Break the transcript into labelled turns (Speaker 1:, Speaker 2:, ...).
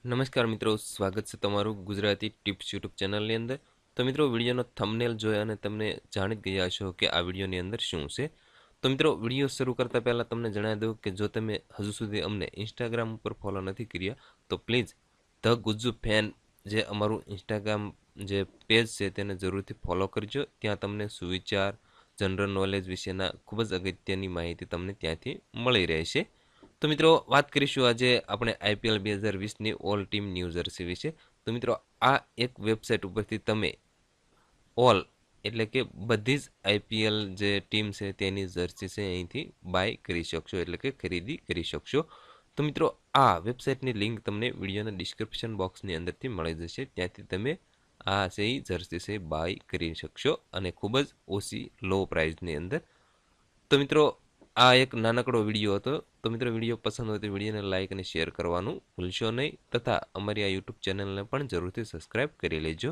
Speaker 1: નમસ્કાર મિત્રો, સ્વાગત છે તમારું ગુજરાતી ટિપ્સ યુટ્યુબ ચેનલની અંદર. તો મિત્રો, વિડીયોનો થંબનેલ જોઈ અને તમને જાણી જ ગયા છો કે આ વિડીયોની અંદર શું છે. તો મિત્રો, વિડીયો શરૂ કરતાં પહેલાં તમને જણાવી દઉં કે જો તમે હજુ સુધી અમને ઇન્સ્ટાગ્રામ ઉપર ફોલો નથી કર્યા તો પ્લીઝ ધ ગુજ્જુ ફેન જે અમારું ઇન્સ્ટાગ્રામ જે પેજ છે તેને જરૂરથી ફોલો કરજો. ત્યાં તમને સુવિચાર, જનરલ નોલેજ વિશેના ખૂબ જ અગત્યની માહિતી તમને ત્યાંથી મળી રહેશે. તો મિત્રો, વાત કરીશું આજે આપણે આઈપીએલ 2020ની ઓલ ટીમ ન્યૂ જર્સી વિશે. તો મિત્રો, આ એક વેબસાઇટ ઉપરથી તમે ઓલ એટલે કે બધી જ આઈપીએલ જે ટીમ છે તેની જર્સી છે અહીંથી બાય કરી શકશો, એટલે કે ખરીદી કરી શકશો. તો મિત્રો, આ વેબસાઇટની લિંક તમને વિડીયોના ડિસ્ક્રિપ્શન બોક્સની અંદરથી મળી જશે. ત્યાંથી તમે આ છે એ જર્સી છે બાય કરી શકશો અને ખૂબ જ ઓછી લો પ્રાઇસની અંદર. તો મિત્રો, આ એક નાનકડો વિડીયો હતો. તો મિત્રો, વિડીયો પસંદ હોય તો વિડીયોને લાઇક અને શેર કરવાનું ભૂલશો નહીં, તથા અમારી આ યુટ્યુબ ચેનલને પણ જરૂરથી સબસ્ક્રાઈબ કરી લેજો.